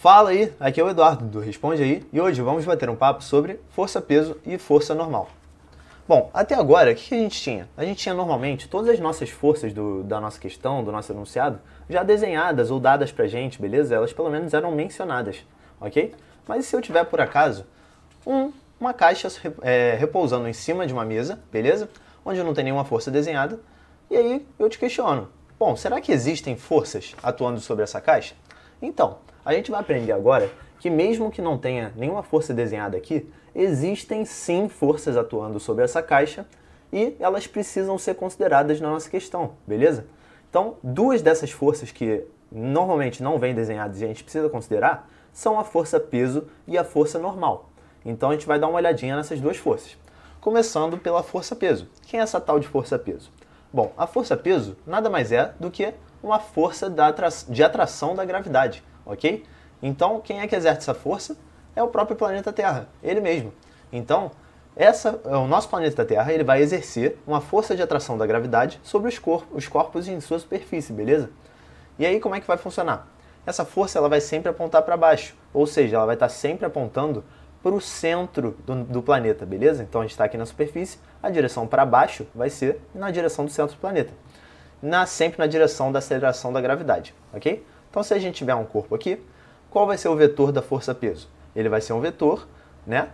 Fala aí, aqui é o Eduardo do Responde Aí e hoje vamos bater um papo sobre força-peso e força normal. Bom, até agora, o que a gente tinha? A gente tinha normalmente todas as nossas forças da nossa questão, do nosso enunciado, já desenhadas ou dadas pra gente, beleza? Elas pelo menos eram mencionadas, ok? Mas se eu tiver por acaso uma caixa repousando em cima de uma mesa, beleza? Onde não tem nenhuma força desenhada, e aí eu te questiono, bom, será que existem forças atuando sobre essa caixa? Então, a gente vai aprender agora que mesmo que não tenha nenhuma força desenhada aqui, existem sim forças atuando sobre essa caixa e elas precisam ser consideradas na nossa questão, beleza? Então, duas dessas forças que normalmente não vêm desenhadas e a gente precisa considerar são a força peso e a força normal. Então a gente vai dar uma olhadinha nessas duas forças. Começando pela força peso. Quem é essa tal de força peso? Bom, a força peso nada mais é do que uma força de atração da gravidade, ok? Então, quem é que exerce essa força? É o próprio planeta Terra, ele mesmo. Então, o nosso planeta Terra ele vai exercer uma força de atração da gravidade sobre os corpos em sua superfície, beleza? E aí, como é que vai funcionar? Essa força ela vai sempre apontar para baixo, ou seja, ela vai estar sempre apontando para o centro do planeta, beleza? Então, a gente está aqui na superfície, a direção para baixo vai ser na direção do centro do planeta. Sempre na direção da aceleração da gravidade, ok? Então, se a gente tiver um corpo aqui, qual vai ser o vetor da força-peso? Ele vai ser um vetor, né,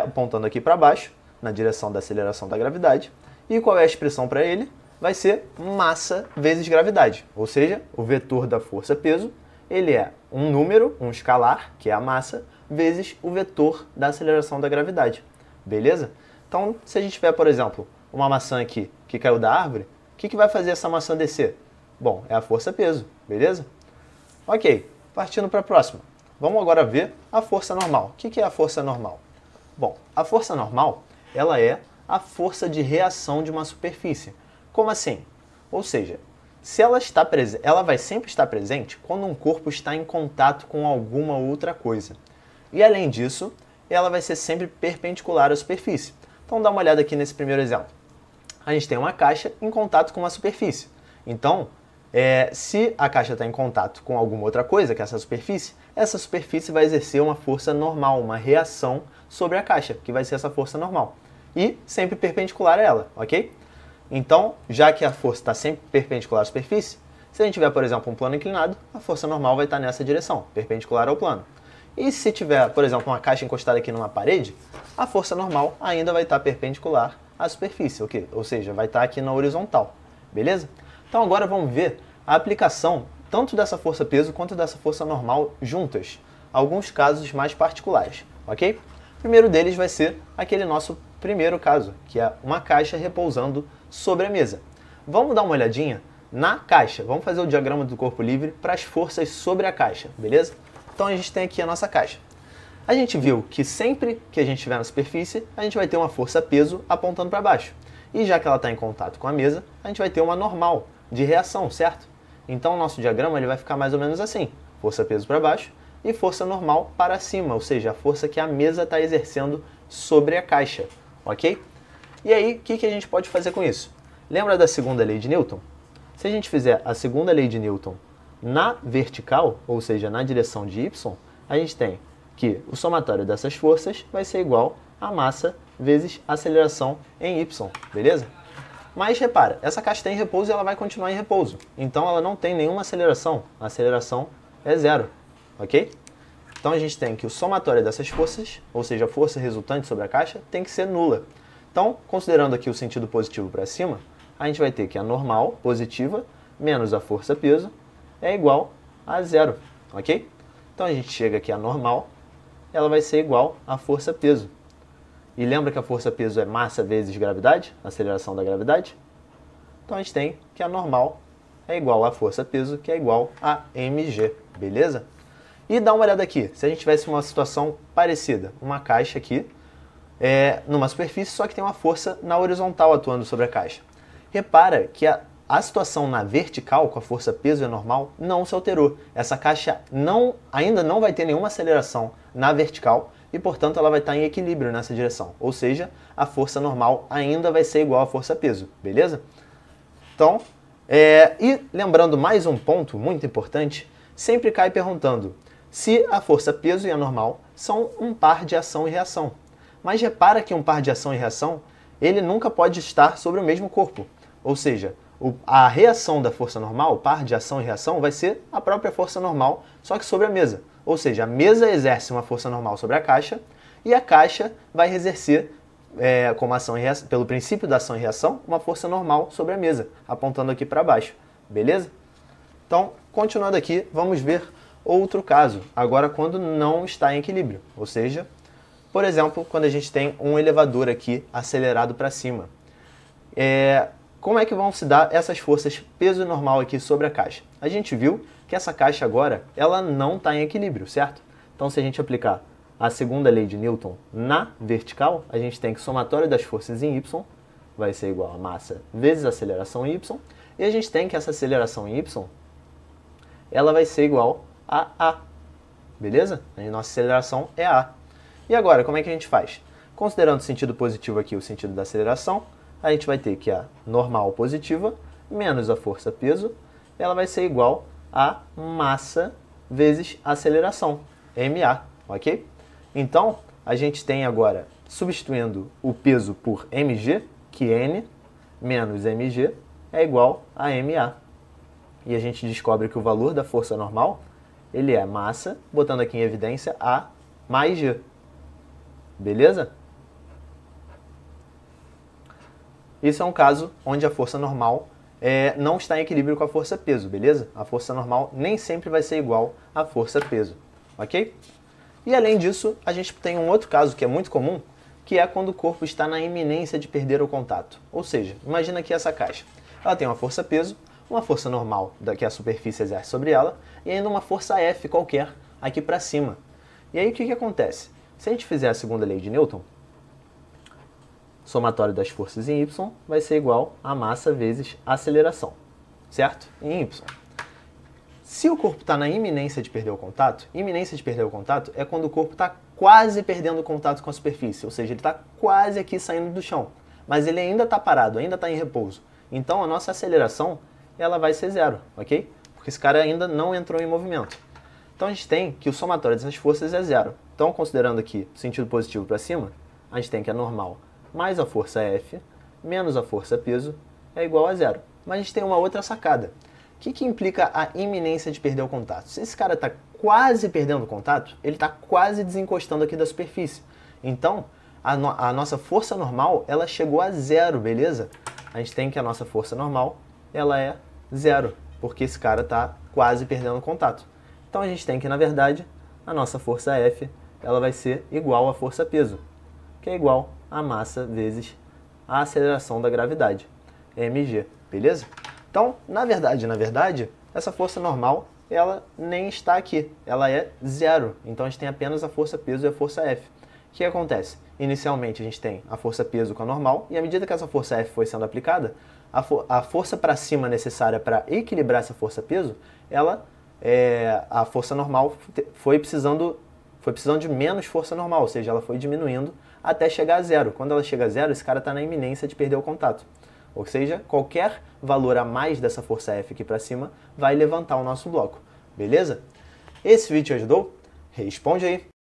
apontando aqui para baixo, na direção da aceleração da gravidade. E qual é a expressão para ele? Vai ser massa vezes gravidade. Ou seja, o vetor da força-peso, ele é um número, um escalar, que é a massa, vezes o vetor da aceleração da gravidade. Beleza? Então, se a gente tiver, por exemplo, uma maçã aqui que caiu da árvore, o que vai fazer essa maçã descer? Bom, é a força-peso, beleza? Ok, partindo para a próxima. Vamos agora ver a força normal. O que é a força normal? Bom, a força normal, ela é a força de reação de uma superfície. Como assim? Ou seja, se ela vai sempre estar presente quando um corpo está em contato com alguma outra coisa. E além disso, ela vai ser sempre perpendicular à superfície. Então dá uma olhada aqui nesse primeiro exemplo. A gente tem uma caixa em contato com uma superfície. Então, se a caixa está em contato com alguma outra coisa, que é essa superfície vai exercer uma força normal, uma reação sobre a caixa, que vai ser essa força normal. E sempre perpendicular a ela, ok? Então, já que a força está sempre perpendicular à superfície, se a gente tiver, por exemplo, um plano inclinado, a força normal vai estar nessa direção, perpendicular ao plano. E se tiver, por exemplo, uma caixa encostada aqui numa parede, a força normal ainda vai estar perpendicular à superfície, ok? Ou seja, vai estar aqui na horizontal, beleza? Então agora vamos ver a aplicação tanto dessa força-peso quanto dessa força normal juntas, alguns casos mais particulares, ok? O primeiro deles vai ser aquele nosso primeiro caso, que é uma caixa repousando sobre a mesa. Vamos dar uma olhadinha na caixa, vamos fazer o diagrama do corpo livre para as forças sobre a caixa, beleza? Então a gente tem aqui a nossa caixa. A gente viu que sempre que a gente estiver na superfície, a gente vai ter uma força-peso apontando para baixo. E já que ela está em contato com a mesa, a gente vai ter uma normal de reação, certo? Então o nosso diagrama ele vai ficar mais ou menos assim. Força-peso para baixo e força normal para cima, ou seja, a força que a mesa está exercendo sobre a caixa, ok? E aí, o que a gente pode fazer com isso? Lembra da segunda lei de Newton? Se a gente fizer a segunda lei de Newton na vertical, ou seja, na direção de y, a gente tem que o somatório dessas forças vai ser igual a massa vezes aceleração em y, beleza? Mas repara, essa caixa está em repouso e ela vai continuar em repouso. Então ela não tem nenhuma aceleração. A aceleração é zero, ok? Então a gente tem que o somatório dessas forças, ou seja, a força resultante sobre a caixa, tem que ser nula. Então, considerando aqui o sentido positivo para cima, a gente vai ter que a normal, positiva, menos a força-peso, é igual a zero, ok? Então a gente chega aqui a normal, ela vai ser igual a força-peso. E lembra que a força-peso é massa vezes gravidade, aceleração da gravidade? Então a gente tem que a normal é igual a força-peso, que é igual a mg, beleza? E dá uma olhada aqui, se a gente tivesse uma situação parecida, uma caixa aqui, numa superfície, só que tem uma força na horizontal atuando sobre a caixa. Repara que a situação na vertical, com a força peso e normal, não se alterou. Essa caixa ainda não vai ter nenhuma aceleração na vertical e, portanto, ela vai estar em equilíbrio nessa direção. Ou seja, a força normal ainda vai ser igual à força peso, beleza? Então, e lembrando mais um ponto muito importante, sempre cai perguntando, se a força peso e a normal são um par de ação e reação. Mas repara que um par de ação e reação, ele nunca pode estar sobre o mesmo corpo. Ou seja, a reação da força normal, o par de ação e reação, vai ser a própria força normal, só que sobre a mesa. Ou seja, a mesa exerce uma força normal sobre a caixa e a caixa vai exercer, como ação e reação, pelo princípio da ação e reação, uma força normal sobre a mesa, apontando aqui para baixo. Beleza? Então, continuando aqui, vamos ver outro caso, agora quando não está em equilíbrio. Ou seja, por exemplo, quando a gente tem um elevador aqui acelerado para cima. Como é que vão se dar essas forças peso normal aqui sobre a caixa? A gente viu que essa caixa agora, ela não está em equilíbrio, certo? Então, se a gente aplicar a segunda lei de Newton na vertical, a gente tem que o somatório das forças em y vai ser igual a massa vezes a aceleração em y, e a gente tem que essa aceleração em y, ela vai ser igual a A, beleza? A nossa aceleração é A. E agora, como é que a gente faz? Considerando o sentido positivo aqui, o sentido da aceleração, a gente vai ter que a normal positiva menos a força peso, ela vai ser igual a massa vezes aceleração, ma, ok? Então, a gente tem agora, substituindo o peso por mg, que n menos mg é igual a ma. E a gente descobre que o valor da força normal, ele é massa, botando aqui em evidência A mais G. Beleza? Isso é um caso onde a força normal não está em equilíbrio com a força peso, beleza? A força normal nem sempre vai ser igual à força peso, ok? E além disso, a gente tem um outro caso que é muito comum, que é quando o corpo está na iminência de perder o contato. Ou seja, imagina aqui essa caixa. Ela tem uma força peso, uma força normal que a superfície exerce sobre ela, e ainda uma força F qualquer aqui para cima. E aí o que acontece? Se a gente fizer a segunda lei de Newton, somatório das forças em y vai ser igual a massa vezes a aceleração, certo? Em y. Se o corpo está na iminência de perder o contato, iminência de perder o contato é quando o corpo está quase perdendo o contato com a superfície, ou seja, ele está quase aqui saindo do chão, mas ele ainda está parado, ainda está em repouso. Então a nossa aceleração ela vai ser zero, ok? Porque esse cara ainda não entrou em movimento. Então a gente tem que o somatório dessas forças é zero. Então, considerando aqui o sentido positivo para cima, a gente tem que a normal mais a força F menos a força peso é igual a zero. Mas a gente tem uma outra sacada. O que implica a iminência de perder o contato? Se esse cara está quase perdendo o contato, ele está quase desencostando aqui da superfície. Então, a nossa força normal, ela chegou a zero, beleza? A gente tem que a nossa força normal, ela é zero, porque esse cara está quase perdendo o contato. Então, a gente tem que, na verdade, a nossa força F, ela vai ser igual à força peso, que é igual a massa vezes a aceleração da gravidade, mg, beleza? Então, na verdade, essa força normal, ela nem está aqui, ela é zero. Então, a gente tem apenas a força peso e a força F. O que acontece? Inicialmente, a gente tem a força peso com a normal, e à medida que essa força F foi sendo aplicada, a força para cima necessária para equilibrar essa força peso, a força normal foi precisando de menos força normal, ou seja, ela foi diminuindo até chegar a zero. Quando ela chega a zero, esse cara está na iminência de perder o contato. Ou seja, qualquer valor a mais dessa força F aqui para cima vai levantar o nosso bloco. Beleza? Esse vídeo te ajudou? Responde aí!